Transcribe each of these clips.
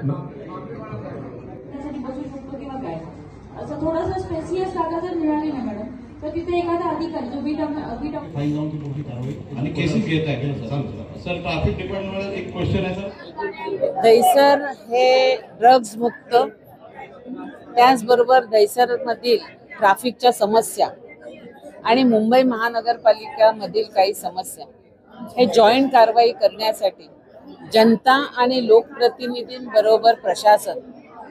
त्यासाठी बसू शकतो किंवा काय असं थोडंसं स्पेसियस जागा जर मिळाली ना मॅडम तर तिथे एखादा अधिकारी जो बीट आणि केसेस घेत आहे सर. ट्रॅफिक डिपार्टमेंट एक क्वेश्चन आहे सर. दहिसर हे ड्रग्ज मुक्त, त्याचबरोबर दहिसर मधील ट्रॅफिकच्या समस्या आणि मुंबई महानगरपालिकामधील काही समस्या हे जॉईंट कारवाई करण्यासाठी जनता आणि लोकप्रतिनिधींबरोबर प्रशासन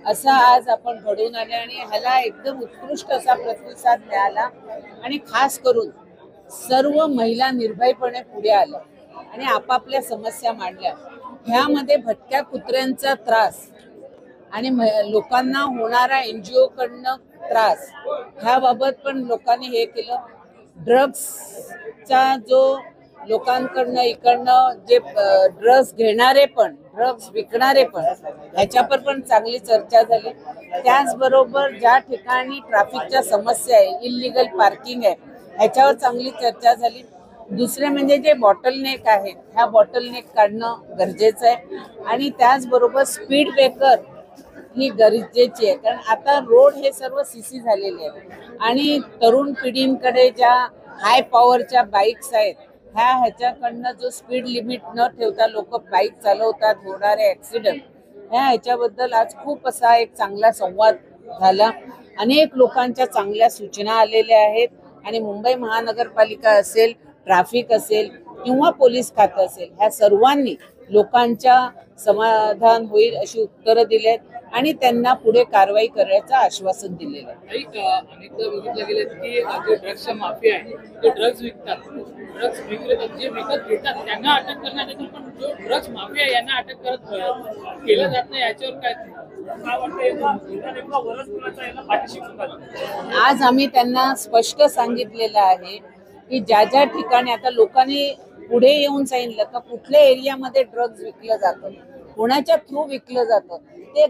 असा आज आपण घडवून आले आणि ह्याला एकदम उत्कृष्ट असा प्रतिसाद मिळाला आणि खास करून सर्व महिला निर्भयपणे पुढे आल्या आणि आपापल्या समस्या मांडल्या. ह्यामध्ये भटक्या कुत्र्यांचा त्रास आणि लोकांना होणारा एनजीओ कडनं त्रास ह्याबाबत पण लोकांनी हे केलं. ड्रग्सचा जो लोकांकडनं इकडनं जे ड्रग्स घेणारे पण ड्रग्स विकणारे पण ह्याच्यावर पण चांगली चर्चा झाली. त्याचबरोबर ज्या ठिकाणी ट्रॅफिकच्या समस्या आहे, इल्लीगल पार्किंग आहे, ह्याच्यावर चांगली चर्चा झाली. दुसरे म्हणजे जे बॉटलनेक आहेत ह्या बॉटलनेक काढणं गरजेचं आहे आणि त्याचबरोबर स्पीड ब्रेकर ही गरजेची आहे. कारण आता रोड हे सर्व सीसी झालेले आहेत आणि तरुण पिढींकडे ज्या हाय पॉवरच्या बाईक्स आहेत ह्याच्याकडनं जो स्पीड लिमिट न ठेवता लोक बाईक चालवतात, होणारे ऍक्सिडेंट ह्याच्याबद्दल आज खूप असा एक चांगला संवाद झाला. अनेक लोकांच्या चांगल्या सूचना आलेल्या आहेत आणि मुंबई महानगरपालिका असेल, ट्रॅफिक असेल किंवा पोलीस खातं असेल, ह्या सर्वांनी लोकांच्या समाधान होईल अशी उत्तरं दिली आहेत आणि त्यांना पुढे कारवाई करण्याचं आश्वासन दिलेलं आहे. अनेकदा बघितलं गेलं की जे ड्रग्सच्या माफिया आहे ते ड्रग्ज विकतात, ड्रग्ज विक्रेता जे विकत घेतात त्यांना अटक करण्यात येते, पण जो ड्रग्ज माफिया यांना अटक केलं जात नाही. याच्यावर काय आज आम्ही त्यांना स्पष्ट सांगितलेलं आहे की ज्या ज्या ठिकाणी आता लोकांनी पुढे येऊन सांगितलं का कुठल्या एरियामध्ये ड्रग्ज विकलं जातं, कोणाच्या थ्रू विकलं जातं ते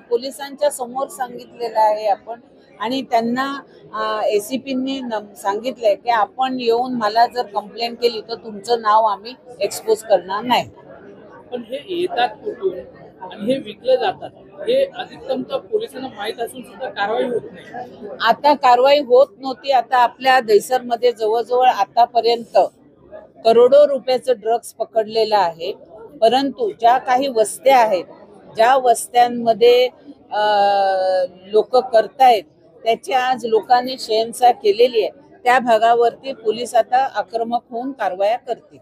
पोलिसांच्या समोर सांगितलेलं आहे आपण. आणि त्यांना एसीपींनी सांगितलंय की आपण येऊन मला जर कंप्लेंट केली तर तुमचं नाव आम्ही एक्सपोज करणार नाही. पण हे येतात कुठून आणि हे विकलं जातात हे अधिकतम तर पोलिसांना माहीत असून सुद्धा कारवाई होत नाही. आता कारवाई होत नव्हती. आता आपल्या दहिसरमध्ये जवळजवळ आतापर्यंत करोडो रुपयाचं ड्रग्स पकडलेलं आहे. परंतु ज्या काही वस्त्या आहेत, ज्या वस्त्यांमध्ये लोक करतायत त्याची आज लोकांनी शहनशाह केलेली आहे, त्या भागावरती पोलीस आता आक्रमक होऊन कारवाया करतील.